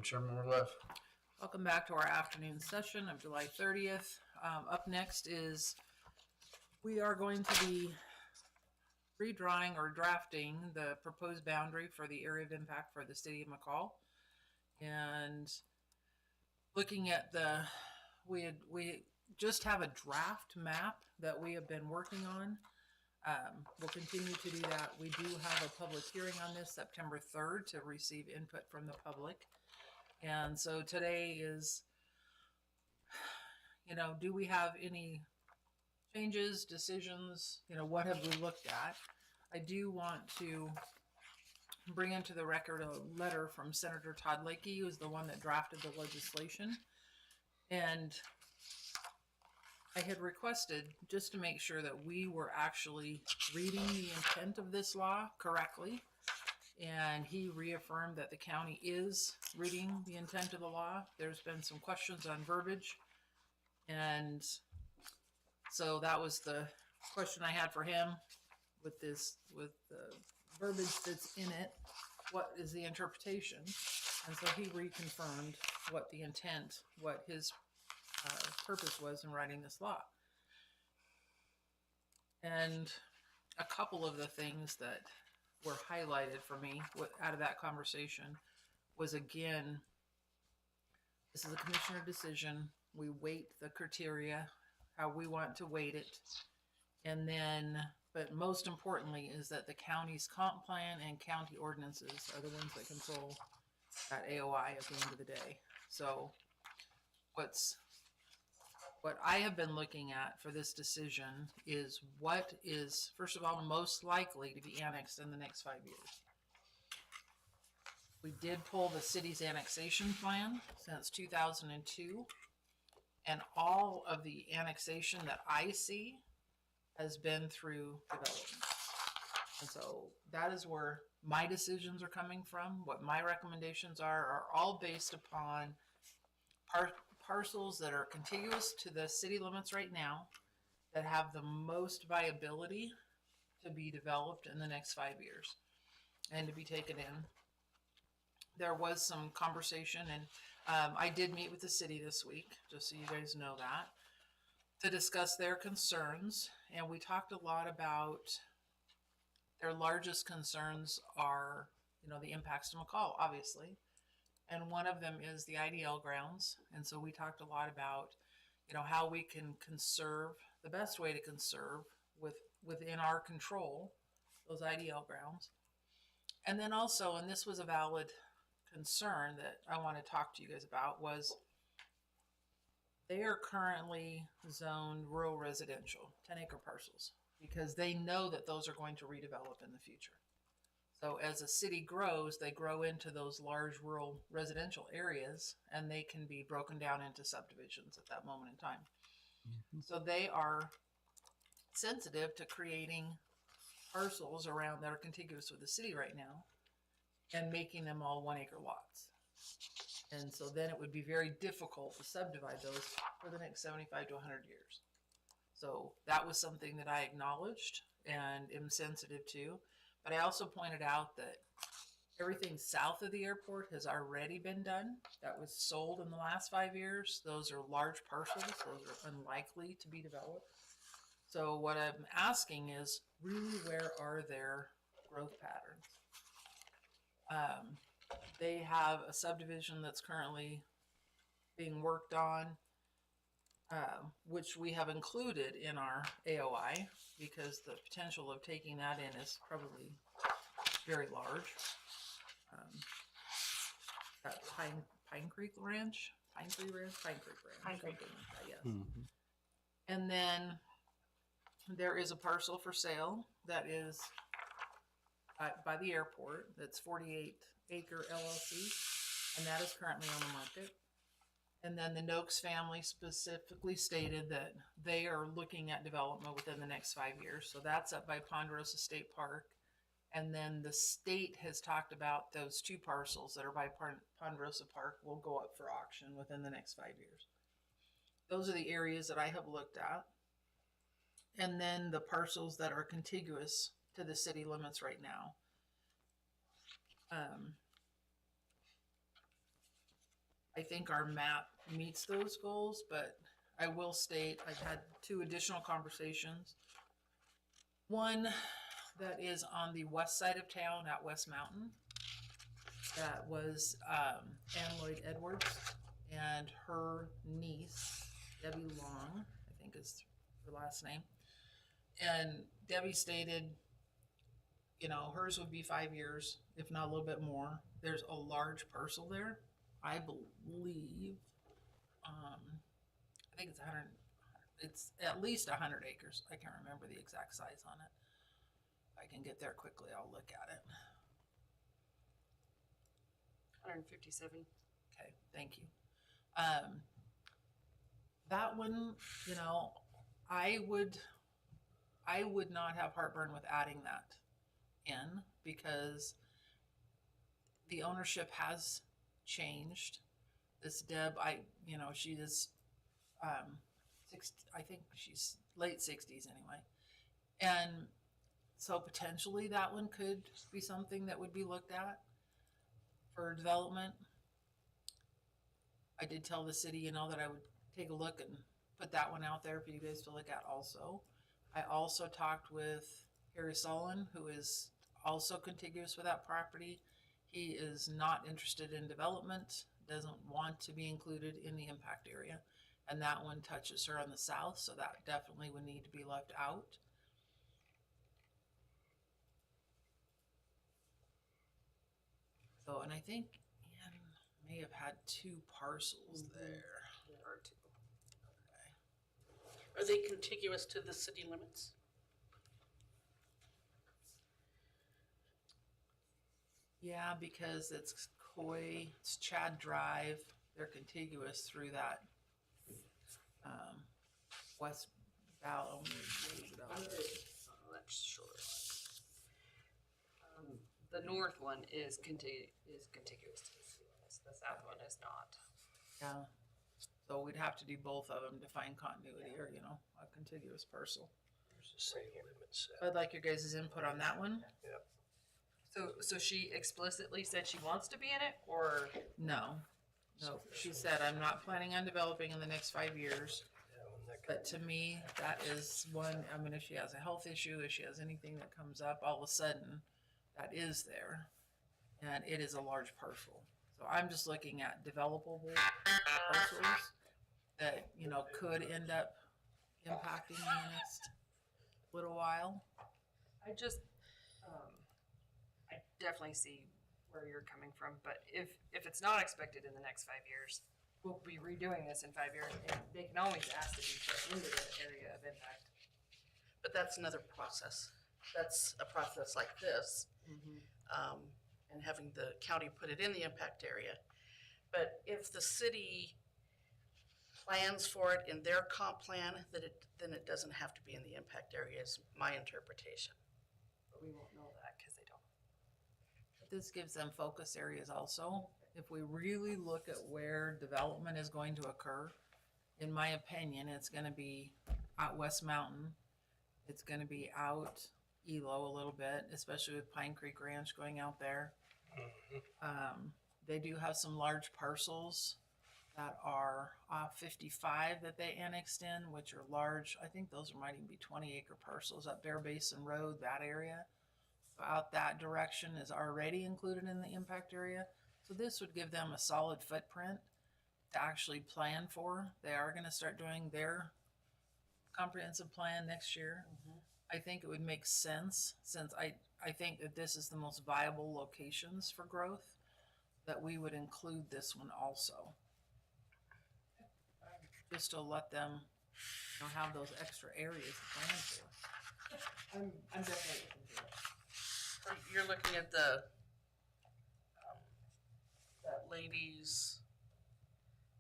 Chairman Orlev. Welcome back to our afternoon session of July 30th. Up next is we are going to be redrawing or drafting the proposed boundary for the area of impact for the city of McCall. And looking at we just have a draft map that we have been working on. We'll continue to do that. We do have a public hearing on this September 3rd to receive input from the public. And so today is, do we have any changes, decisions? What have we looked at? I do want to bring into the record a letter from Senator Todd Lakey, who is the one that drafted the legislation. And I had requested just to make sure that we were actually reading the intent of this law correctly. And he reaffirmed that the county is reading the intent of the law. There's been some questions on verbiage. And so that was the question I had for him with the verbiage that's in it. What is the interpretation? And so he reconfirmed what the intent, what his purpose was in writing this law. And a couple of the things that were highlighted for me out of that conversation was, again, this is a commissioner decision. We weight the criteria, how we want to weight it. And then, but most importantly, is that the county's comp plan and county ordinances are the ones that control that AOI at the end of the day. So what I have been looking at for this decision is what is, first of all, most likely to be annexed in the next 5 years. We did pull the city's annexation plan since 2002, and all of the annexation that I see has been through development. And so that is where my decisions are coming from. What my recommendations are all based upon parcels that are contiguous to the city limits right now that have the most viability to be developed in the next 5 years and to be taken in. There was some conversation, and I did meet with the city this week, just so you guys know that, to discuss their concerns. And we talked a lot about their largest concerns are, the impacts to McCall, obviously. And one of them is the IDL grounds. And so we talked a lot about, how we can conserve, the best way to conserve within our control, those IDL grounds. And then also, and this was a valid concern that I want to talk to you guys about, was they are currently zoned rural residential, 10-acre parcels, because they know that those are going to redevelop in the future. So as a city grows, they grow into those large rural residential areas, and they can be broken down into subdivisions at that moment in time. Mm-hmm. So they are sensitive to creating parcels around that are contiguous with the city right now and making them all 1-acre lots. And so then it would be very difficult to subdivide those for the next 75 to 100 years. So that was something that I acknowledged and am sensitive to. But I also pointed out that everything south of the airport has already been done. That was sold in the last 5 years. Those are large parcels. Those are unlikely to be developed. So what I'm asking is, really, where are their growth patterns? They have a subdivision that's currently being worked on, which we have included in our AOI because the potential of taking that in is probably very large. That Pine Creek Ranch, yes. Mm-hmm. And then there is a parcel for sale that is by the airport. That's 48-acre LLC, and that is currently on the market. And then the Noakes family specifically stated that they are looking at development within the next 5 years. So that's up by Ponderosa State Park. And then the state has talked about those two parcels that are by Ponderosa Park will go up for auction within the next 5 years. Those are the areas that I have looked at. And then the parcels that are contiguous to the city limits right now. I think our map meets those goals, but I will state I've had 2 additional conversations. One that is on the west side of town at West Mountain. That was Ann Lloyd Edwards and her niece, Debbie Long, I think is her last name. And Debbie stated, you know, hers would be 5 years, if not a little bit more. There's a large parcel there. I believe, I think it's 100, it's at least 100 acres. I can't remember the exact size on it. If I can get there quickly, I'll look at it. 157. Okay, thank you. That one, you know, I would not have heartburn with adding that in because the ownership has changed. This Deb, she is, I think she's late 60s anyway. And so potentially that one could be something that would be looked at for development. I did tell the city, you know, that I would take a look and put that one out there for you guys to look at also. I also talked with Harry Solon, who is also contiguous with that property. He is not interested in development, doesn't want to be included in the impact area. And that one touches her on the south, so that definitely would need to be left out. So, and I think Ann may have had 2 parcels there. There are 2. Okay. Are they contiguous to the city limits? Yeah, because it's Coy, it's Chad Drive. They're contiguous through that West Valley. That's short. The north one is contiguous to the city limits. The south one is not. Yeah. So we'd have to do both of them to find continuity or, you know, a contiguous parcel. There's the same limit set. I'd like your guys' input on that one. Yep. So she explicitly said she wants to be in it, or No. No, she said, I'm not planning on developing in the next 5 years. Yeah, when that But to me, that is one, I mean, if she has a health issue, if she has anything that comes up, all of a sudden, that is there. And it is a large parcel. So I'm just looking at developable parcels that, you know, could end up impacting in the next little while. I just, I definitely see where you're coming from, but if it's not expected in the next 5 years, we'll be redoing this in 5 years, and they can always ask to be put into the area of impact. But that's another process. That's a process like this, and having the county put it in the impact area. But if the city plans for it in their comp plan, then it doesn't have to be in the impact area, is my interpretation. But we won't know that because they don't. This gives them focus areas also. If we really look at where development is going to occur, in my opinion, it's going to be out West Mountain. It's going to be out Elo a little bit, especially with Pine Creek Ranch going out there. They do have some large parcels that are off 55 that they annexed in, which are large. I think those might even be 20-acre parcels up Bear Basin Road, that area. Out that direction is already included in the impact area. So this would give them a solid footprint to actually plan for. They are going to start doing their comprehensive plan next year. I think it would make sense, since I think that this is the most viable locations for growth, that we would include this one also. Just to let them, you know, have those extra areas to plan for. I'm definitely looking for it. You're looking at the, that lady's,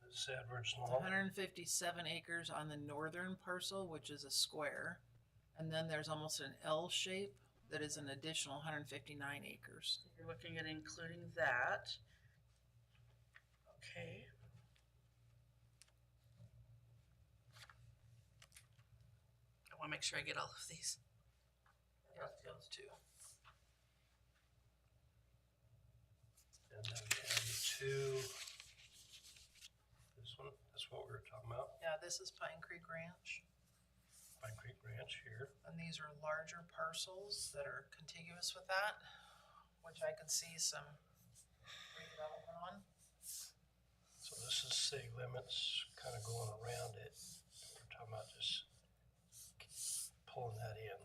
It's Edwards It's Law. 157 acres on the northern parcel, which is a square. And then there's almost an L shape that is an additional 159 acres. you're looking at including that. Okay. I want to make sure I get all of these. Those two. And then we have the 2 this is Pine Creek Ranch, Pine Creek Ranch here. and these are larger parcels that are contiguous with that, which I could see some redevelopment on. So this is city limits, kind of going around it. We're talking about just pulling that in.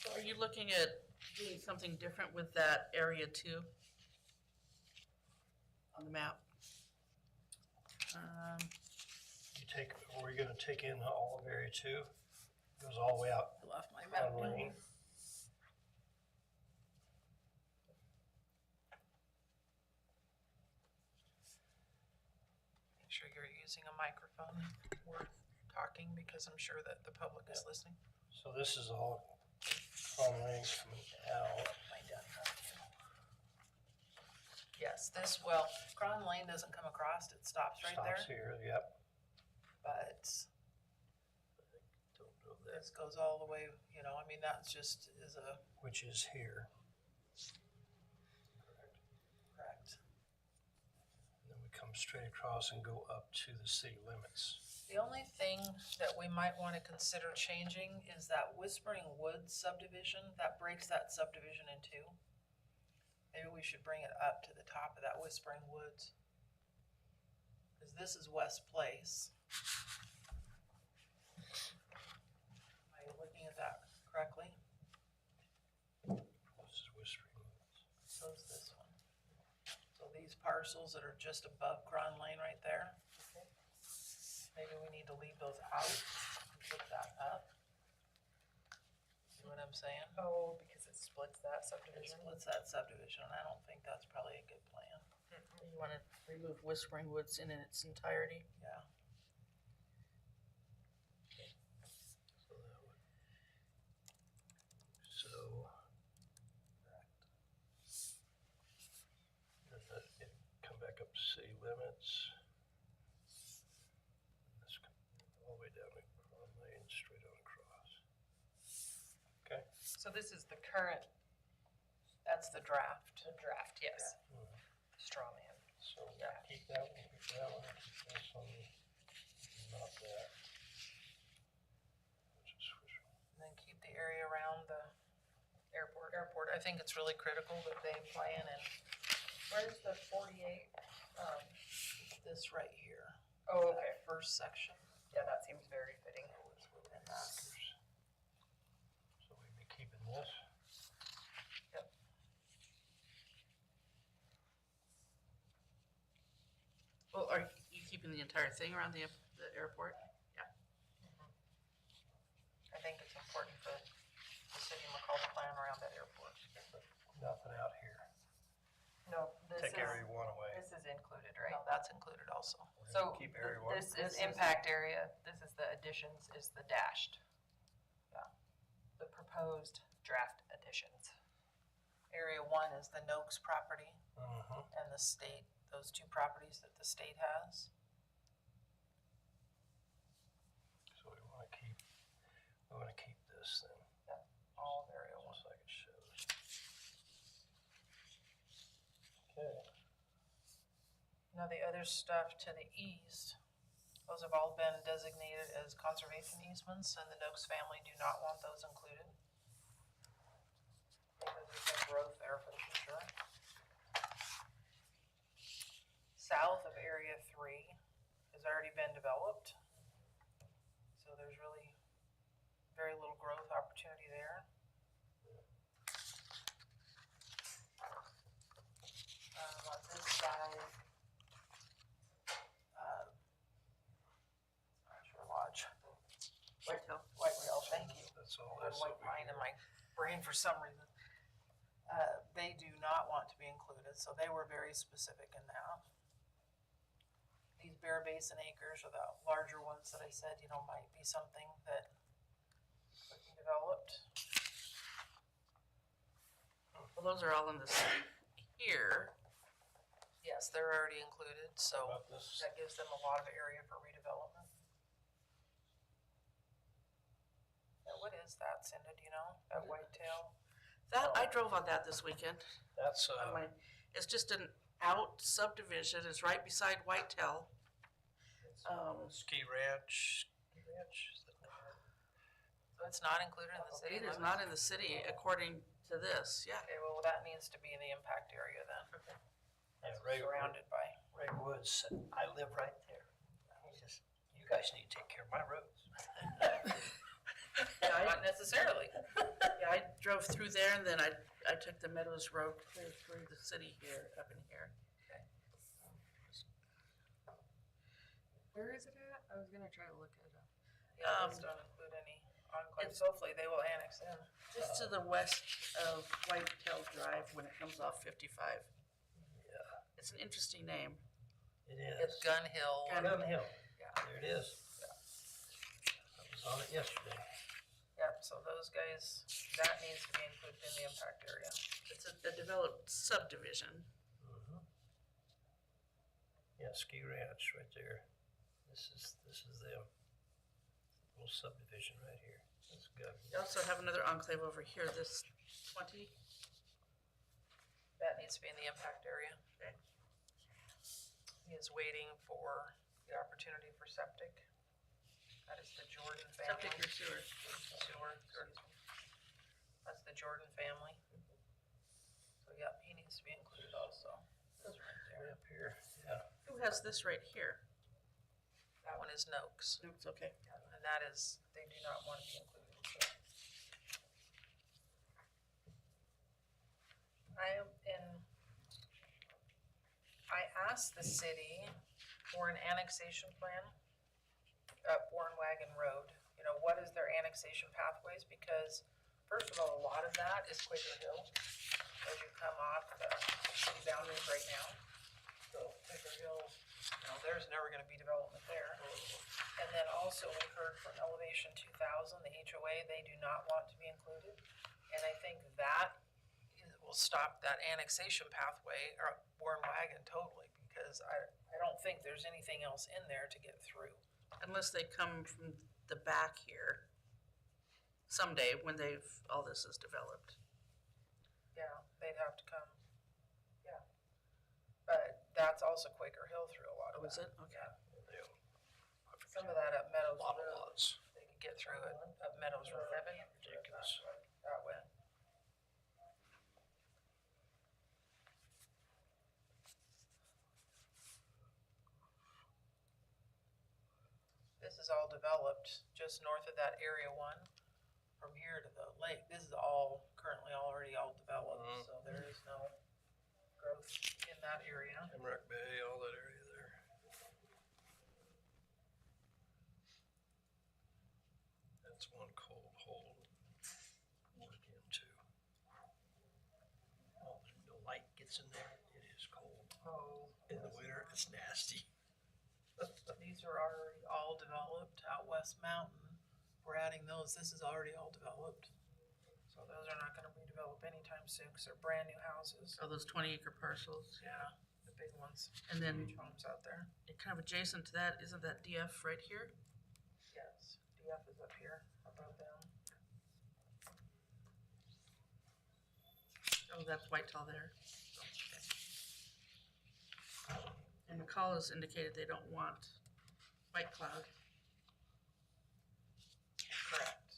So are you looking at doing something different with that area too? On the map? You take, or you're gonna take in all of area two? Goes all the way out I left my map. Crown Lane. Make sure you're using a microphone worth talking, because I'm sure that the public is listening. So this is all Crown Lane coming out. Yes, this, well, Cron Lane doesn't come across, it stops right there, Stops here, yep. but Don't know that, this goes all the way, you know, I mean, that's just is a which is here. correct. And then we come straight across and go up to the city limits. The only thing that we might want to consider changing is that Whispering Woods subdivision, that breaks that subdivision in two. Maybe we should bring it up to the top of that Whispering Woods. Cause this is West Place. Am I looking at that correctly? This is Whispering Woods. So is this one. So these parcels that are just above Cron Lane right there. Maybe we need to leave those out and put that up. See what I'm saying? Oh, because it splits that It subdivision. splits that subdivision, and I don't think that's probably a good plan. You wanna remove Whispering Woods in its entirety? Yeah. So that would. So. Then that come back up to city limits. This come all the way down to Crown Lane, straight on across. Okay. So this is the current, That's the draft. the draft, yes. Mhm. Straw man. So keep that one, keep that one, keep this one, not that. Which is Whispering. And then keep the area around the airport. I think it's really critical that they plan and, where's the 48? This right here. Oh, okay. That first section. Yeah, that seems very fitting. And that. So we'd be keeping this. Yep. Well, are you keeping the entire thing around the airport? I think it's important for the city of McCall to plan around that airport. Nothing out here. No, this Take is, area one away. this is included, right? No, that's included also. We're gonna So keep area one. this is impact area, this is the additions, is the dashed. Yeah. The proposed draft additions. Area 1 is the Noakes property Mhm. and the state, those two properties that the state has. So we wanna keep this then, All of area 1. just like it shows. Okay. Now, the other stuff to the east, those have all been designated as conservation easements, and the Noakes family do not want those included. Because there's no growth there for the future. South of Area 3 has already been developed. So there's really very little growth opportunity there. On this side, Sure Lodge, Whitetail? Whitetail, thank you. That's all I had this white over pine in here. my brain for some reason. They do not want to be included, so they were very specific in that. These Bear Basin acres are the larger ones that I said, you know, might be something that could be developed. Well, those are all in the city here. Yes, they're already included, so About this, that gives them a lot of area for redevelopment. Now, what is that, Cinda, do you know, that whitetail? That, I drove on that this weekend. that's, On my, it's just an out subdivision, it's right beside Whitetail. Ski ranch, is that the word? So it's not included in the city It is limits? not in the city according to this, yeah. Okay, well, that needs to be in the impact area then. Yeah, Ray, Surrounded by. Ray Woods, I live right there. You guys need to take care of my roads. Yeah, Not necessarily. Yeah, I drove through there and then I took the Meadows Road clear through the city here, up in here. Where is it at? I was gonna try to look it up. Yeah, these don't include any enclaves. Hopefully they will annex in. Just to the west of Whitetail Drive when it comes off 55. Yeah, It's an interesting name. it It's is. Gun Hill. Gun Hill. Yeah. There it is. I was on it yesterday. Yep, so those guys, that needs to be included in the impact area. It's a developed subdivision. Mhm. Yeah, ski ranch right there. This is the little subdivision right here. That's good. You also have another enclave over here, this 20. That needs to be in the impact area. Okay. He is waiting for the opportunity for septic. That is the Jordan family. Septic or sewer. Sewer, excuse me. That's the Jordan family. So, yep, he needs to be included also. That's right Way there. up here, yeah. Who has this right here? That one is Noakes. It's okay. And that is, they do not want to be included, so. I asked the city for an annexation plan up Warren Wagon Road. You know, what is their annexation pathways? Because first of all, a lot of that is Quaker Hill as you come off the city boundaries right now. So Quaker Hill, you know, there's never gonna be development there. And then also we heard from Elevation 2000, the HOA, they do not want to be included. And I think that will stop that annexation pathway or Warren Wagon totally, because I don't think there's anything else in there to get through. Unless they come from the back here someday when all this is developed. Yeah, they'd have to come, yeah. But that's also Quaker Hill through a lot of Oh, is that. it? Okay. Yeah. Some of that up Meadows Lot of Road, lots. they could get through it up Meadows Road. Ridiculous. That way. This is all developed just north of that area one, from here to the lake. This is all currently already all developed, Mhm. so there is no growth in that area. Emmerich Bay, all that area there. That's one cold hole to work into. Oh, the light gets in there, it is cold. Oh. In the winter, it's nasty. These are already all developed out West Mountain. We're adding those. This is already all developed. So those are not gonna redevelop anytime soon, because they're brand new houses. All those 20-acre parcels. Yeah, the big ones, And then huge homes out there. kind of adjacent to that, isn't that DF right here? Yes, DF is up here above them. Oh, that's Whitetail there. Okay. And McCall has indicated they don't want White Cloud. Correct.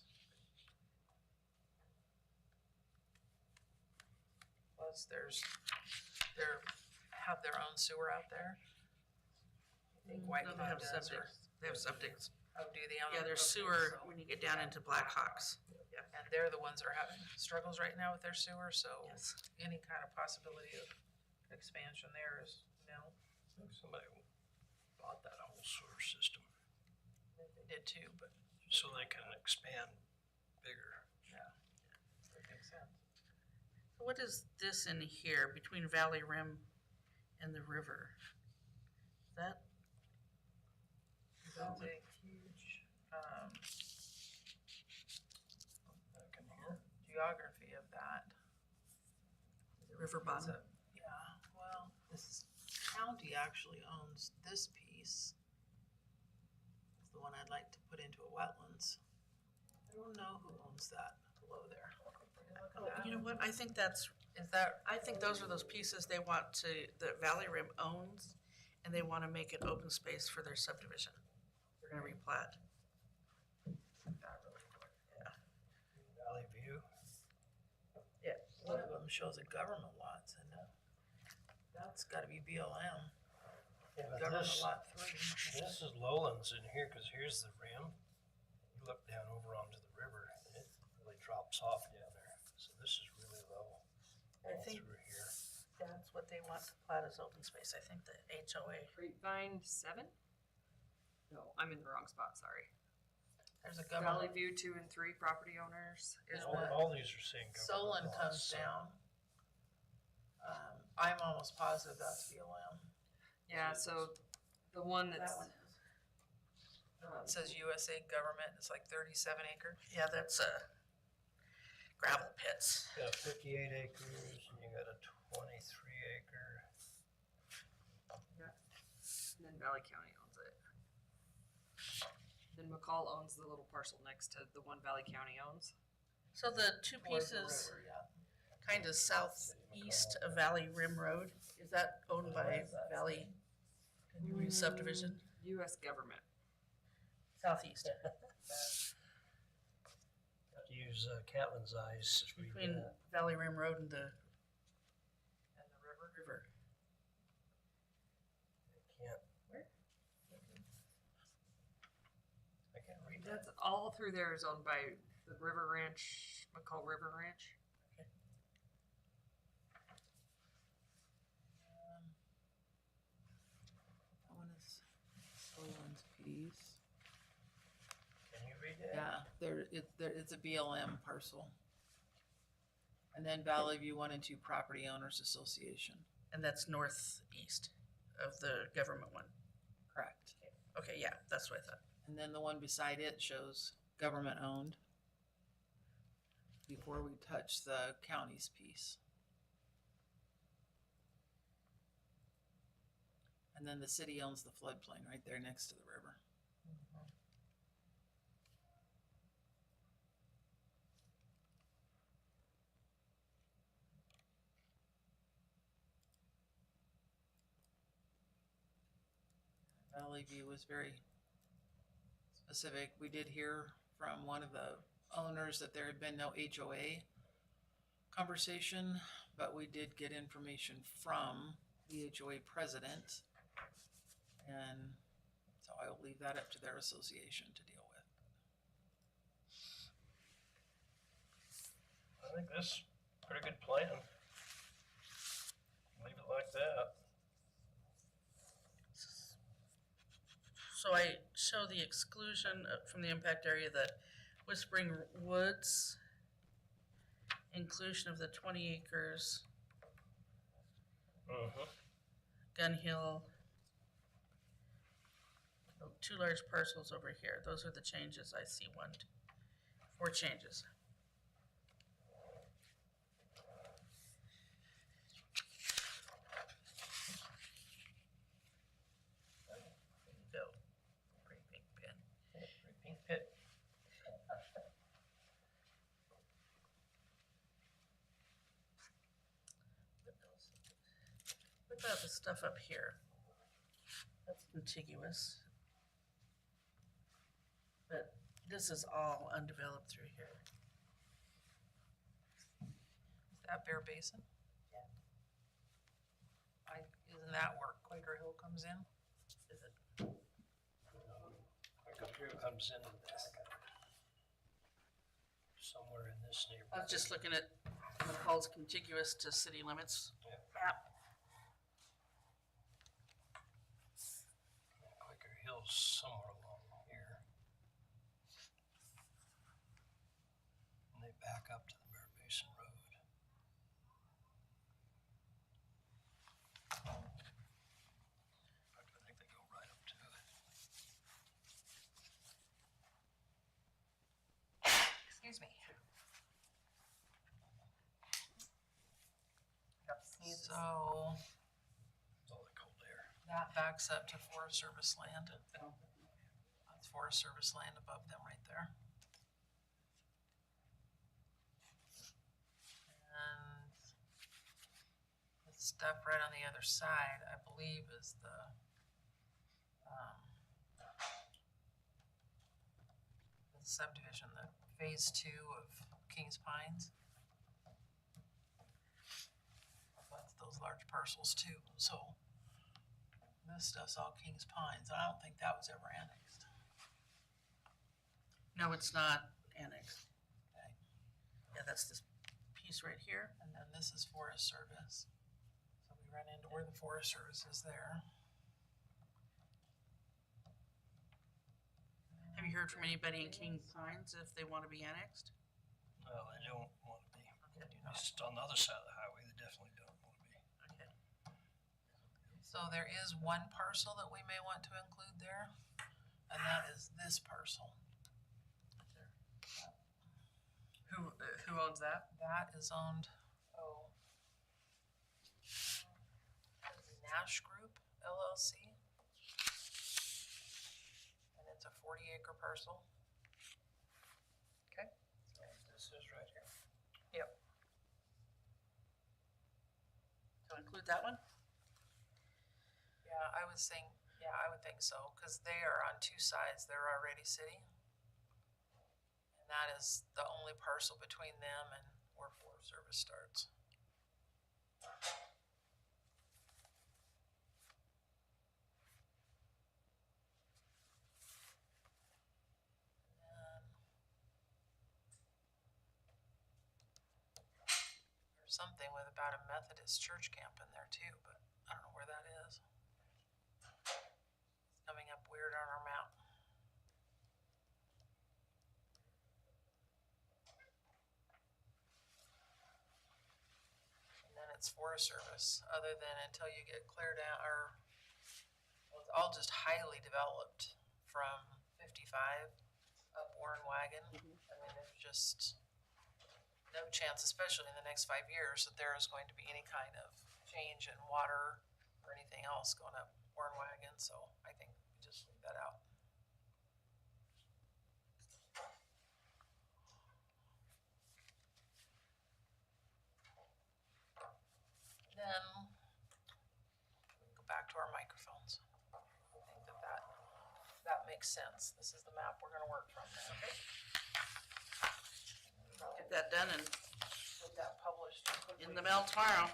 Plus have their own sewer out there. I think White No, they Cloud have does, septic. or- They have septic. Oh, do they? Yeah, there's Okay, sewer so- when you get down into Blackhawks. And they're the ones that are having struggles right now with their sewer, so Yes. any kind of possibility of expansion there is no. I think somebody bought that whole sewer system, They did too, but so they can expand bigger. yeah, that makes sense. What is this in here between Valley Rim and the river? That, That's a huge, Back in here. geography of that. river It's bottom. yeah, well, this county actually owns this piece. It's the one I'd like to put into a wetlands. I don't know who owns that below there. Oh, you know what? I think those are those pieces they want that Valley Rim owns, and they wanna make it open space for their subdivision. They're gonna replat. Yeah. Valley View. Yeah. One of them shows a government lots in it. That's gotta be BLM, Yeah, but government this, lot 3. this is lowlands in here, cause here's the rim. You look down over onto the river, and it really drops off down there. So this is really low. I all think- through here. That's what they want to plat as open space, I think the HOA. Grapevine 7? No, I'm in the wrong spot, sorry. There's a Valley government, View 2 and 3 property owners is Yeah. what? All these are saying government Solon lots, comes so- down. I'm almost positive that's BLM. Yeah, so the one that's. That one It says USA government, it's like 37 acres. Yeah, that's gravel pits. You got 58 acres, and you got a 23 acre. And then Valley County owns it. Then McCall owns the little parcel next to the one Valley County owns. So the two Towards the pieces river, yeah. kind of southeast of Valley Rim Road, is that owned by Valley subdivision? US government. Southeast, Have to use Catlin's eyes to read between that. Valley Rim Road and the And the river. river. Can't. Where? I can't read that. That's all through there is owned by the River Ranch, McCall River Ranch. That one is Solon's piece. Can you read that? Yeah, it's a BLM parcel. And then Valley View 1 and 2 Property Owners Association. And that's northeast of the government one. Correct. Okay, yeah, that's what I thought. And then the one beside it shows government owned. Before we touch the county's piece. And then the city owns the floodplain right there next to the river. Valley View was very specific. We did hear from one of the owners that there had been no HOA conversation, but we did get information from the HOA president. And so I will leave that up to their association to deal with. I think this is a pretty good plan. Leave it like that. So I show the exclusion from the impact area, the Whispering Woods, inclusion of the 20 acres, Mm-hmm. Gun Hill, two large parcels over here. Those are the changes I see. 4 changes. There you go. Pretty big pen. Pink pit. What about the stuff up here? That's contiguous. But this is all undeveloped through here. Is that Bear Basin? Yeah. Isn't that where Quaker Hill comes in? Is it? Quaker Hill comes in somewhere in this I neighborhood. was just looking at McCall's contiguous to city limits. Yep. Map. Quaker Hill's somewhere along here. And they back up to the Bear Basin Road. In fact, I think they go right up to it. Excuse me. So It's all the cold air. that backs up to Forest Service land. That's Forest Service land above them right there. And the stuff right on the other side, I believe, is the subdivision, the phase 2 of Kings Pines. That's those large parcels too, so this stuff's all Kings Pines. I don't think that was ever annexed. No, it's not annexed. Okay. Yeah, that's this piece right here. And then this is Forest Service. So we run into where the Forest Service is there. Have you heard from anybody in King Pines if they want to be annexed? Well, they don't want to be. They do not. Just on the other side of the highway, they definitely don't want to be. Okay. So there is one parcel that we may want to include there, and that is this parcel. Who owns that? That is owned, Nash Group LLC. And it's a 40-acre parcel. Okay. This is right here. Yep. So include that one? Yeah, I would think so, because they are on two sides. They're already city. And that is the only parcel between them and where Forest Service starts. And there's something with about a Methodist church camp in there too, but I don't know where that is. It's coming up weird on our map. It's Forest Service, other than until you get cleared out, or well, it's all just highly developed from 55 up Warren Wagon. I mean, there's just no chance, especially in the next 5 years, that there is going to be any kind of change in water or anything else going up Warren Wagon. So I think we just leave that out. Then we go back to our microphones. I think that makes sense. This is the map we're gonna work from now. Okay. Get that done and Get that published. in the mail tomorrow.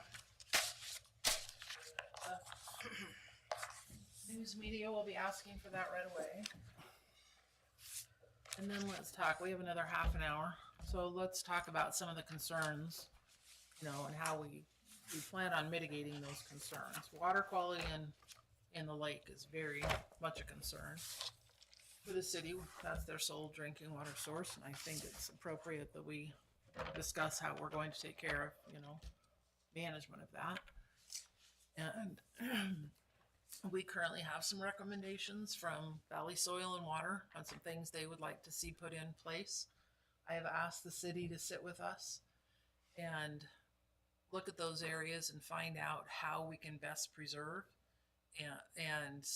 News media will be asking for that right away. And then let's talk, we have another half an hour, so let's talk about some of the concerns, you know, and how we plan on mitigating those concerns. Water quality in the lake is very much a concern for the city. That's their sole drinking water source, and I think it's appropriate that we discuss how we're going to take care of, you know, management of that. And we currently have some recommendations from Valley Soil and Water on some things they would like to see put in place. I have asked the city to sit with us and look at those areas and find out how we can best preserve and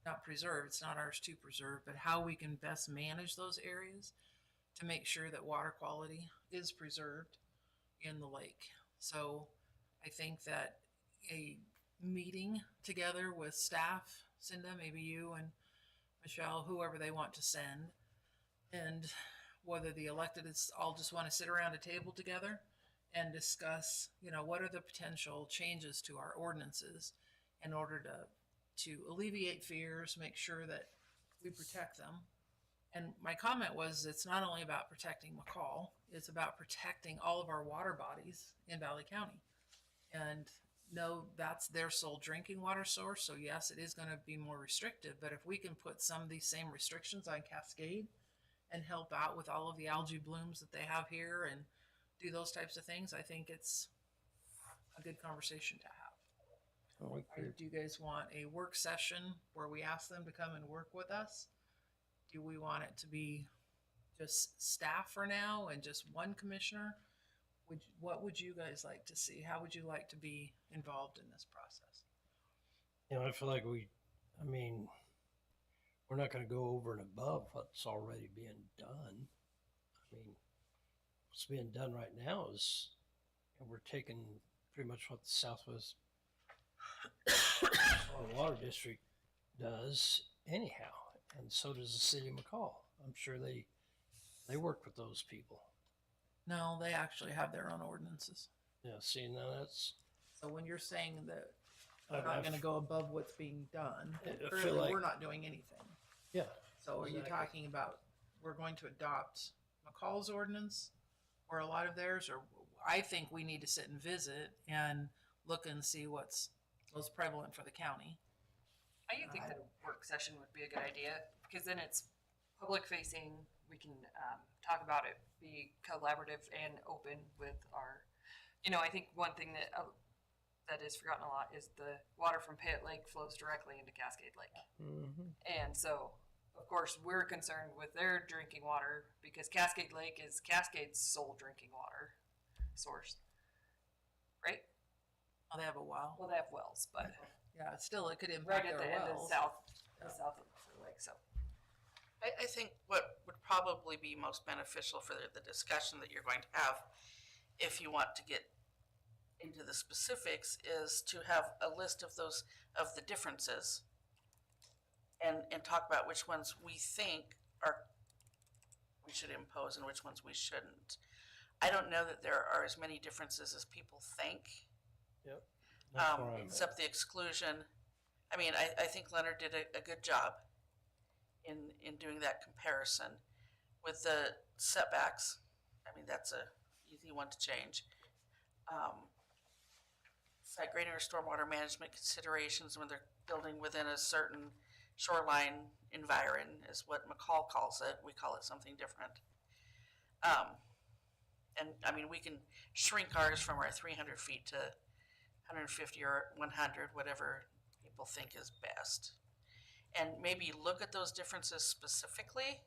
not preserve, it's not ours to preserve, but how we can best manage those areas to make sure that water quality is preserved in the lake. So I think that a meeting together with staff, Cinda, maybe you and Michelle, whoever they want to send, and whether the elected is all just want to sit around a table together and discuss, you know, what are the potential changes to our ordinances in order to alleviate fears, make sure that we protect them. And my comment was, it's not only about protecting McCall, it's about protecting all of our water bodies in Valley County. And no, that's their sole drinking water source. So yes, it is going to be more restrictive, but if we can put some of these same restrictions on Cascade and help out with all of the algae blooms that they have here and do those types of things, I think it's a good conversation to have. Do you guys want a work session where we ask them to come and work with us? Do we want it to be just staff for now and just one commissioner? What would you guys like to see? How would you like to be involved in this process? You know, I feel like we're not gonna go over and above what's already being done. I mean, what's being done right now is, you know, we're taking pretty much what the Southwest Water District does anyhow, and so does the city of McCall. I'm sure they work with those people. No, they actually have their own ordinances. Yeah, see, now that's, So when you're saying that we're I've- not I've- gonna go above what's being done, I feel currently, like- we're not doing anything. yeah, So are you Exactly. talking about, we're going to adopt McCall's ordinance or a lot of theirs, or I think we need to sit and visit and look and see what's most prevalent for the county. I think the work session would be a good idea, because then it's public facing, we can, talk about it, be collaborative and open with our, I think one thing that is forgotten a lot is the water from Payette Lake flows directly into Cascade Lake. mhm. And so, of course, we're concerned with their drinking water, because Cascade Lake is Cascade's sole drinking water source. Right? Oh, they have a well. Well, they have wells, but Yeah, still, it could right impact at the their end of wells. the south of the lake, so. I think what would probably be most beneficial for the discussion that you're going to have, if you want to get into the specifics, is to have a list of the differences and talk about which ones we think we should impose and which ones we shouldn't. I don't know that there are as many differences as people think. That's where I'm at. Except the exclusion. I mean, I think Leonard did a good job in doing that comparison. With the setbacks, I mean, that's a easy one to change. Site grading or stormwater management considerations when they're building within a certain shoreline environ is what McCall calls it. We call it something different. And I mean, we can shrink ours from our 300 feet to 150 or 100, whatever people think is best. And maybe look at those differences specifically,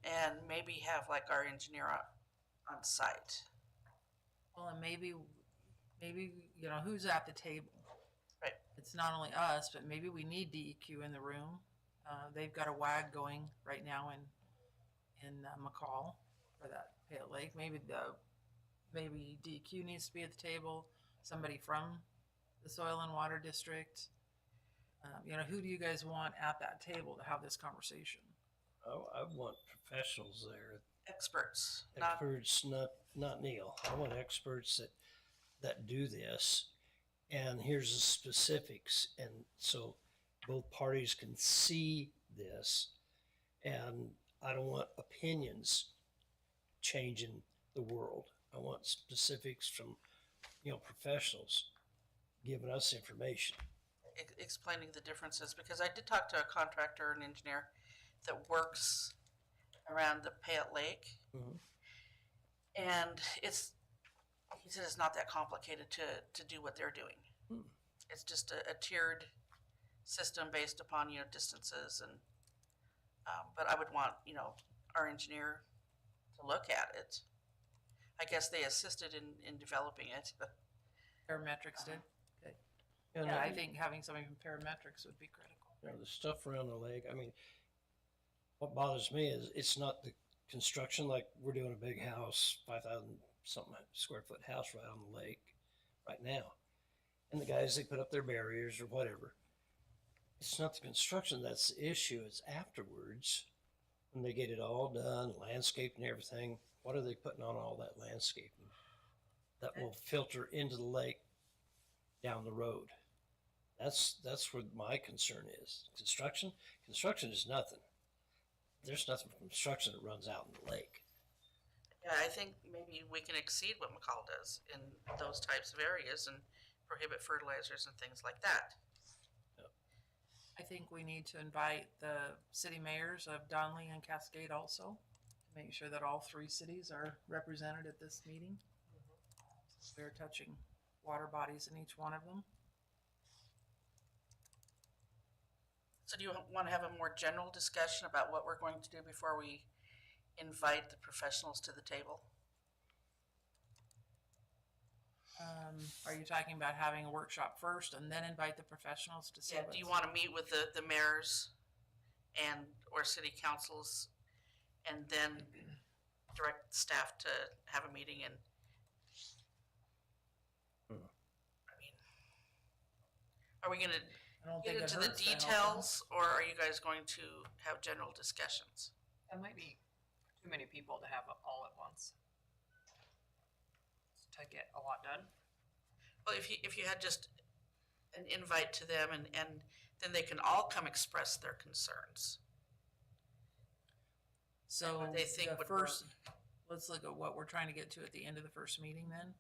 and maybe have like our engineer on site. Well, and maybe, who's at the table? Right. It's not only us, but maybe we need DEQ in the room. They've got a WAG going right now in McCall for that Payette Lake. Maybe DEQ needs to be at the table. Somebody from the Soil and Water District. Who do you guys want at that table to have this conversation? I want professionals there, Experts, not experts, not Neil. I want experts that do this, and here's the specifics, and so both parties can see this, and I don't want opinions changing the world. I want specifics from, professionals giving us information. explaining the differences, because I did talk to a contractor and engineer that works around the Payette Lake. Mhm. And he said it's not that complicated to do what they're doing. Hmm. It's just a tiered system based upon, distances and, but I would want, our engineer to look at it. I guess they assisted in developing it, but Parametrics did. And Yeah, I think having somebody from Parametrics would be critical. the stuff around the lake, I mean, what bothers me is it's not the construction, like we're doing a big house, 5,000 something square foot house right on the lake right now. And the guys, they put up their barriers or whatever. It's not the construction that's the issue, it's afterwards, when they get it all done, landscaped and everything, what are they putting on all that landscaping that will filter into the lake down the road? That's where my concern is. Construction is nothing. There's nothing from construction that runs out in the lake. yeah, I think maybe we can exceed what McCall does in those types of areas and prohibit fertilizers and things like that. I think we need to invite the city mayors of Donley and Cascade also, to make sure that all three cities are represented at this meeting. We're touching water bodies in each one of them. So do you want to have a more general discussion about what we're going to do before we invite the professionals to the table? Are you talking about having a workshop first and then invite the professionals to see? Yeah, do you want to meet with the mayors or city councils and then direct staff to have a meeting and I mean, are we gonna I don't get think it into the hurts to help them. details, or are you guys going to have general discussions? That might be too many people to have all at once. To get a lot done. Well, if you had just an invite to them and then they can all come express their concerns. So what they think the would first, let's look at what we're trying to get to at the end of the first meeting then.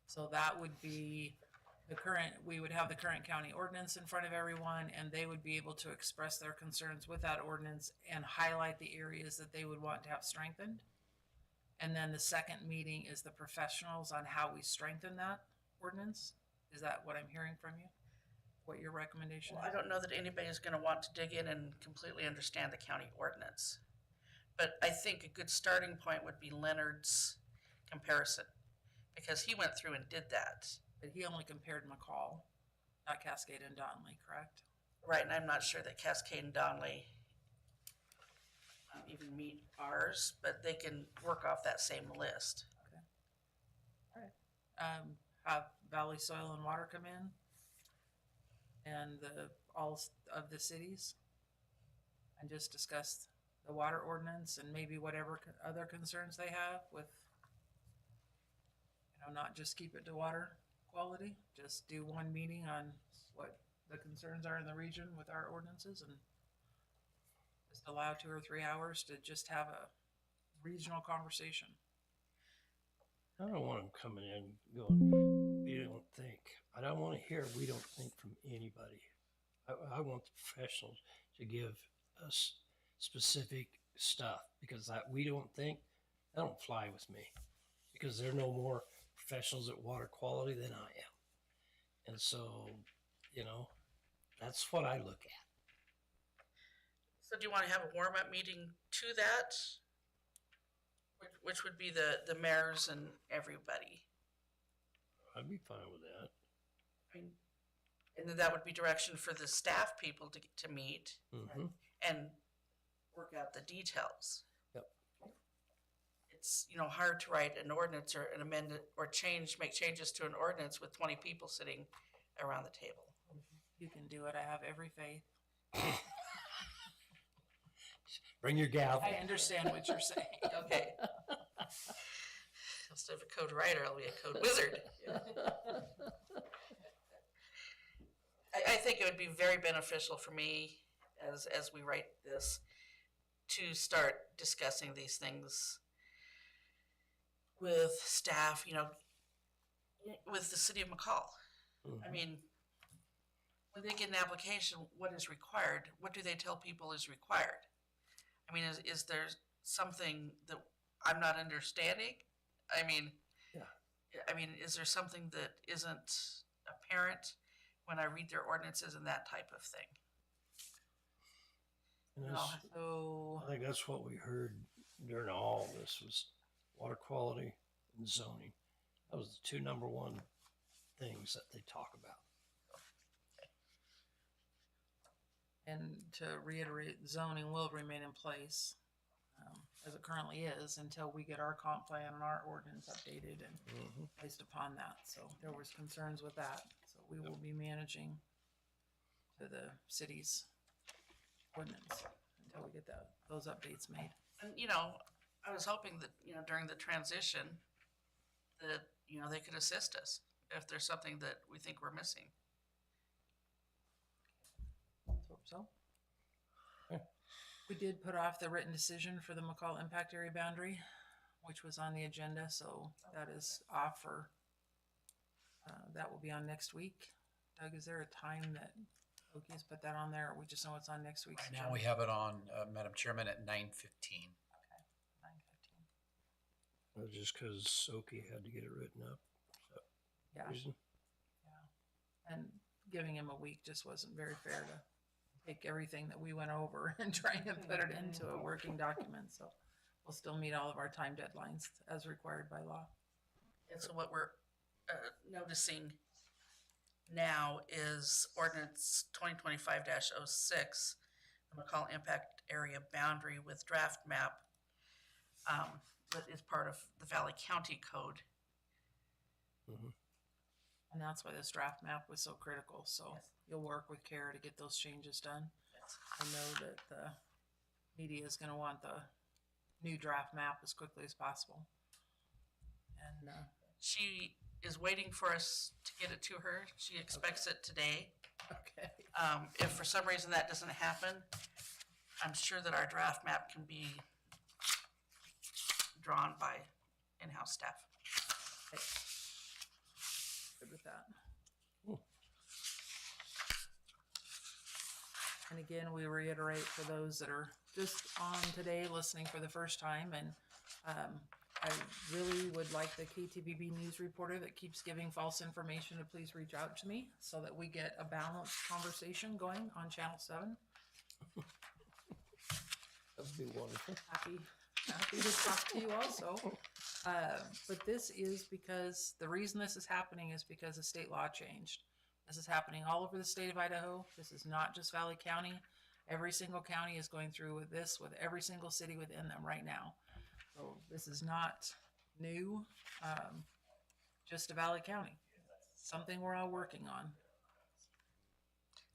So that would be the current, we would have the current county ordinance in front of everyone, and they would be able to express their concerns with that ordinance and highlight the areas that they would want to have strengthened. And then the second meeting is the professionals on how we strengthen that ordinance. Is that what I'm hearing from you? What your recommendation Well, is? I don't know that anybody's gonna want to dig in and completely understand the county ordinance. But I think a good starting point would be Leonard's comparison, because he went through and did that. But he only compared McCall, not Cascade and Donley, correct? Right, and I'm not sure that Cascade and Donley even meet ours, but they can work off that same list. Have Valley Soil and Water come in and all of the cities and just discuss the water ordinance and maybe whatever other concerns they have with, not just keep it to water quality, just do one meeting on what the concerns are in the region with our ordinances and just allow 2 or 3 hours to just have a regional conversation. I don't want them coming in going, we don't think. I don't want to hear we don't think from anybody. I want the professionals to give us specific stuff, because that we don't think, that don't fly with me, because they're no more professionals at water quality than I am. And so, that's what I look at. So do you want to have a warm-up meeting to that? Which would be the mayors and everybody. I'd be fine with that. I mean, and then that would be direction for the staff people to meet Mm-hmm. and work out the details. Yep. It's, hard to write an ordinance or an amendment or make changes to an ordinance with 20 people sitting around the table. You can do it. I have every faith. Bring your gavel. I understand what you're saying. Okay. Instead of a code writer, I'll be a code wizard. I think it would be very beneficial for me as we write this to start discussing these things with staff, with the city of McCall. Mhm. I mean, when they get an application, what is required? What do they tell people is required? I mean, is there something that I'm not understanding? I mean, Yeah. Is there something that isn't apparent when I read their ordinances and that type of thing? And No. that's, So I think that's what we heard during all this was water quality and zoning. That was the two number one things that they talk about. And to reiterate, zoning will remain in place as it currently is until we get our comp plan and our ordinance updated and Mm-hmm. based upon that. So there was concerns with that. So we will be managing to the city's ordinance until we get those updates made. And, I was hoping that, during the transition that, they could assist us if there's something that we think we're missing. Let's hope so. Okay. We did put off the written decision for the McCall impact area boundary, which was on the agenda, so that is off for, that will be on next week. Doug, is there a time that Oki has put that on there, or we just know it's on next week's Right agenda? now, we have it on, Madam Chairman, at 9:15. 9:15. That's just because Soki had to get it written up. Yeah, Reason. and giving him a week just wasn't very fair to take everything that we went over and try and put it into a working document, so we'll still meet all of our time deadlines as required by law. And so what we're noticing now is ordinance 2025-06, the McCall impact area boundary with draft map, that is part of the Valley County Code. Mm-hmm. And that's why this draft map was so critical, so Yes. you'll work with Kara to get those changes done. I know that the media is gonna want the new draft map as quickly as possible. And, She is waiting for us to get it to her. She expects it today. okay, If for some reason that doesn't happen, I'm sure that our draft map can be drawn by in-house staff. good with that. Cool. And again, we reiterate for those that are just on today listening for the first time, and I really would like the KTVB news reporter that keeps giving false information to please reach out to me so that we get a balanced conversation going on Channel 7. That would be wonderful. Happy to talk to you also. But this is because the reason this is happening is because the state law changed. This is happening all over the state of Idaho. This is not just Valley County. Every single county is going through with this, with every single city within them right now. So this is not new, just to Valley County. Something we're all working on.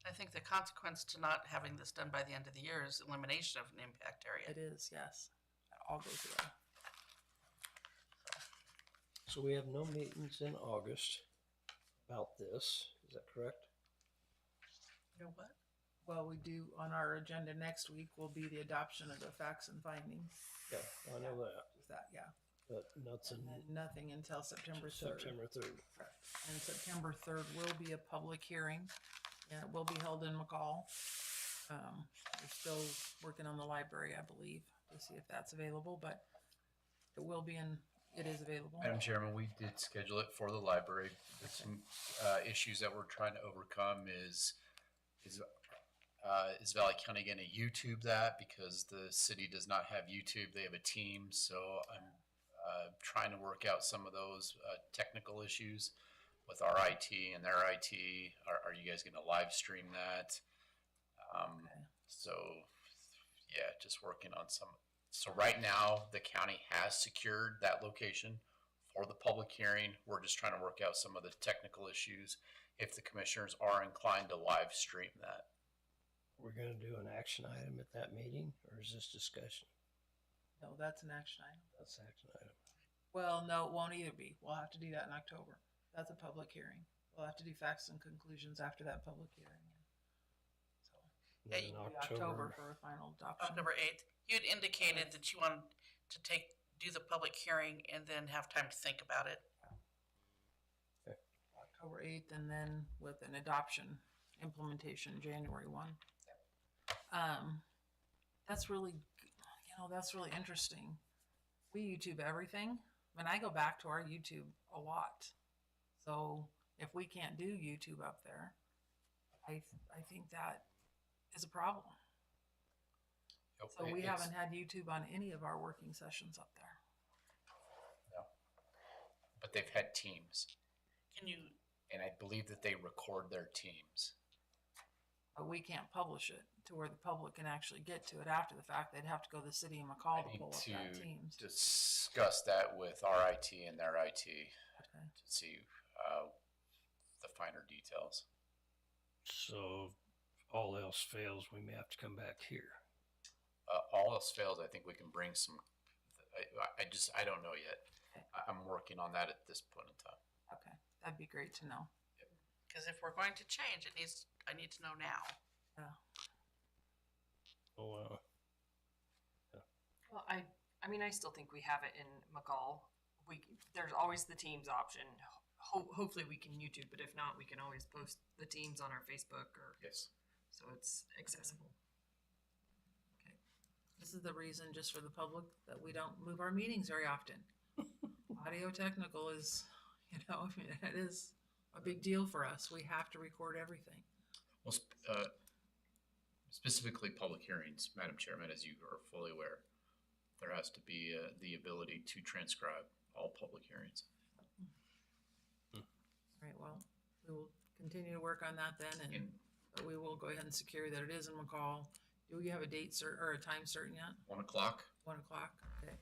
I think the consequence to not having this done by the end of the year is elimination of an impact area. It is, yes. It all goes together. So we have no meetings in August about this, is that correct? You know what? Well, we do, on our agenda next week will be the adoption of the facts and findings. Yeah, I know that, Is that, yeah. but nothing And then nothing until September 3rd. September 3rd. Correct. And September 3rd will be a public hearing, and it will be held in McCall. We're still working on the library, I believe, to see if that's available, but it will be it is available. Madam Chairman, we did schedule it for the library. There's some issues that we're trying to overcome is Valley County going to YouTube that because the city does not have YouTube. They have a team. So I'm trying to work out some of those technical issues with our IT and their IT. Are you guys going to live stream that? Okay. So yeah, just working on some. So right now the county has secured that location for the public hearing. We're just trying to work out some of the technical issues if the commissioners are inclined to live stream that. We're gonna do an action item at that meeting, or is this discussion? No, that's an action item. That's action item. Well, no, it won't either be. We'll have to do that in October. That's a public hearing. We'll have to do facts and conclusions after that public hearing. So, And Yeah, then it'll be October for a final adoption. October 8th. You had indicated that you wanted to do the public hearing and then have time to think about it. October 8th, and then with an adoption implementation January 1. That's really, that's really interesting. We YouTube everything. I mean, I go back to our YouTube a lot. So if we can't do YouTube up there, I think that is a problem. So we It's- haven't had YouTube on any of our working sessions up there. But they've had teams, Can you, and I believe that they record their teams. But we can't publish it to where the public can actually get to it after the fact. They'd have to go to the city of I McCall to need pull up to that Teams. discuss that with our IT and their IT Okay. to see the finer details. So if all else fails, we may have to come back here. All else fails, I think we can bring some. I don't know yet. Okay. I'm working on that at this point in time. Okay, that'd be great to know. because if we're going to change, I need to know now. Oh, Well, I mean, I still think we have it in McCall. There's always the Teams option. Hopefully we can YouTube, but if not, we can always post the Teams on our Facebook Yes. so it's accessible. This is the reason, just for the public, that we don't move our meetings very often. Audio technical is, I mean, it is a big deal for us. We have to record everything. Well, specifically public hearings, Madam Chairman, as you are fully aware, there has to be the ability to transcribe all public hearings. Right, well, we will continue to work on that then, and In but we will go ahead and secure that it is in McCall. Do we have a date or a time certain yet? 1 o'clock 1 o'clock, okay.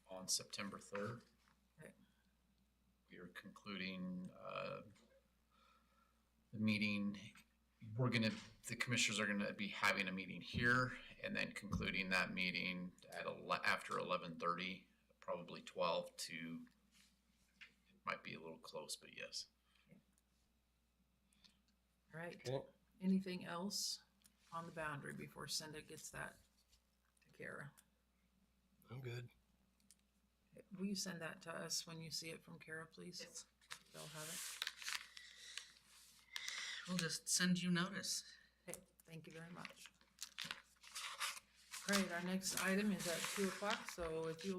on September 3rd. Okay. We are concluding the meeting, the commissioners are gonna be having a meeting here and then concluding that meeting at after 11:30, probably 12 to, it might be a little close, but yes. All right. Okay. Anything else on the boundary before Cinda gets that to Kara? I'm good. Will you send that to us when you see it from Kara, please? Yes. They'll have it. We'll just send you notice. Okay, thank you very much. All right, our next item is at 2:00, so if you